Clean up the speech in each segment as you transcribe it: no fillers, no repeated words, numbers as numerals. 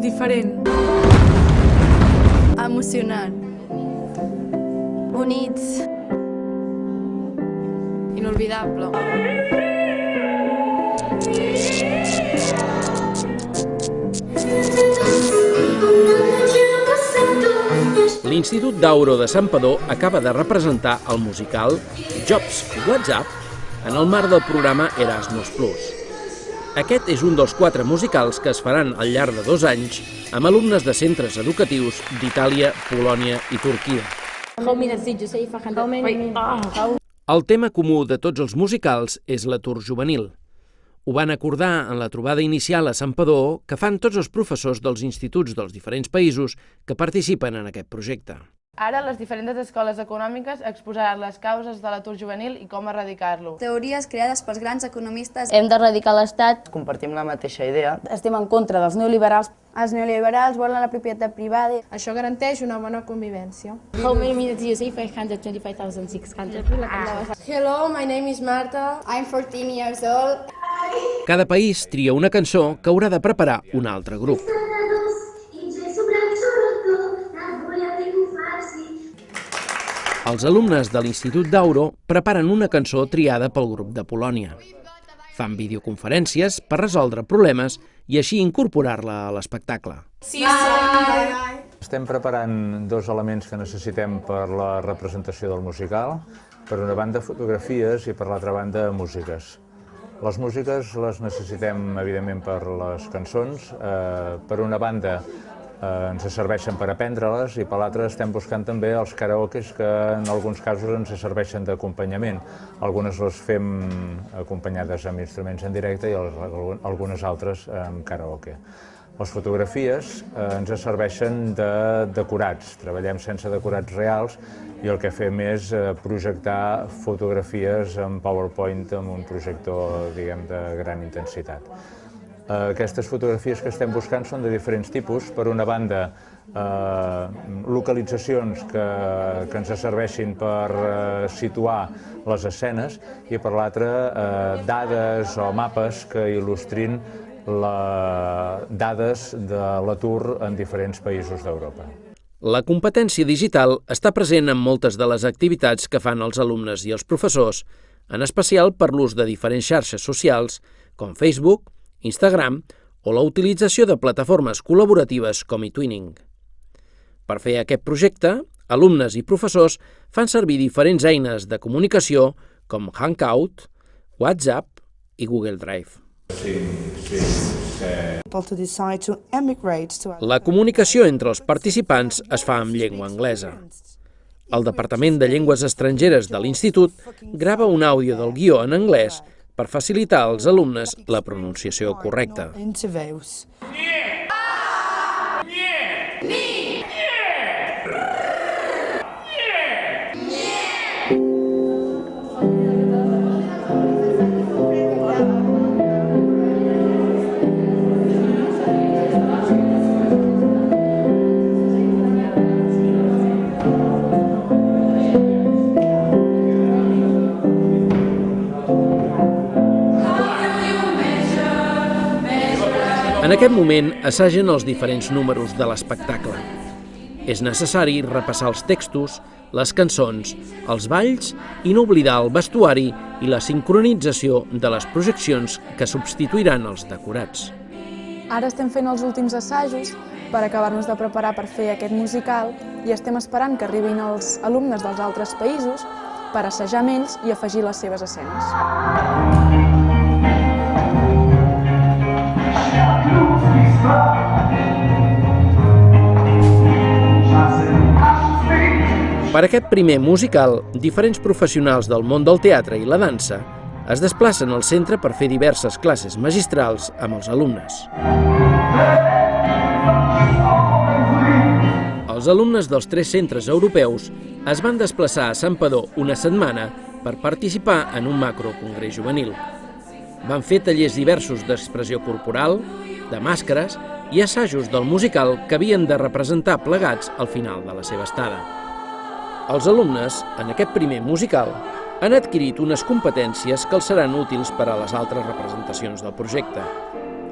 Diferent. Emocionant. Units. Inolvidable. L'Institut d'Auro de Santpedor acaba de representar el musical Jobs WhatsApp en el marc del programa Erasmus+. Aquest és un dels 4 musicals que es faran al llarg de 2 anys amb alumnes de centres educatius d'Itàlia, Polònia i Turquia. El tema comú de tots els musicals és l'atur juvenil. Ho van acordar en la trobada inicial a Santpedor que fan tots els professors dels instituts dels diferents països que participen en aquest projecte. Ara, les diferents escoles econòmiques exposaran les causes de l'atur juvenil i com erradicar-lo. Teories creades pels grans economistes. Hem d'erradicar l'Estat. Compartim la mateixa idea. Estem en contra dels neoliberals. Els neoliberals volen la propietat privada. Això garanteix una bona convivència. How many minutes do you say? 525,600. Hello, my name is Marta. I'm 14 years old. Cada país tria una cançó que haurà de preparar un altre grup. Els alumnes de l'Institut d'Auro preparen una cançó triada pel grup de Polònia. Fan videoconferències per resoldre problemes i així incorporar-la a l'espectacle. Estem preparant 2 elements que necessitem per la representació del musical. Per una banda, fotografies i per l'altra banda, músiques. Les músiques les necessitem, evidentment, per les cançons. Per una banda, ens serveixen per aprendre-les i per l'altra estem buscant també els karaokes que en alguns casos ens serveixen d'acompanyament. Algunes les fem acompanyades amb instruments en directe i algunes altres amb karaoke. Les fotografies ens serveixen de decorats, treballem sense decorats reals i el que fem és projectar fotografies en PowerPoint amb un projector, diguem, de gran intensitat. Aquestes fotografies que estem buscant són de diferents tipus. Per una banda, localitzacions que ens serveixin per situar les escenes i per l'altra, dades o mapes que il·lustrin dades de l'atur en diferents països d'Europa. La competència digital està present en moltes de les activitats que fan els alumnes i els professors, en especial per l'ús de diferents xarxes socials com Facebook, Instagram o la utilització de plataformes col·laboratives com eTwinning. Per fer aquest projecte, alumnes i professors fan servir diferents eines de comunicació com Hangout, WhatsApp i Google Drive. La comunicació entre els participants es fa en llengua anglesa. El Departament de Llengües Estrangeres de l'Institut grava un àudio del guió en anglès per facilitar als alumnes la pronunciació correcta. En aquest moment assagen els diferents números de l'espectacle. És necessari repassar els textos, les cançons, els balls i no oblidar el vestuari i la sincronització de les projeccions que substituiran els decorats. Ara estem fent els últims assajos per acabar-nos de preparar per fer aquest musical i estem esperant que arribin els alumnes dels altres països per assajar amb ells i afegir les seves escenes. Per aquest primer musical, diferents professionals del món del teatre i la dansa es desplacen al centre per fer diverses classes magistrals amb els alumnes. Els alumnes dels 3 centres europeus es van desplaçar a Santpedor una setmana per participar en un macrocongrés juvenil. Van fer tallers diversos d'expressió corporal, de màscares i assajos del musical que havien de representar plegats al final de la seva estada. Els alumnes, en aquest primer musical, han adquirit unes competències que els seran útils per a les altres representacions del projecte.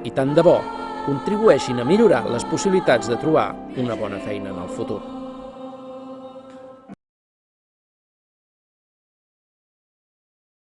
i tant de bo contribueixin a millorar les possibilitats de trobar una bona feina en el futur.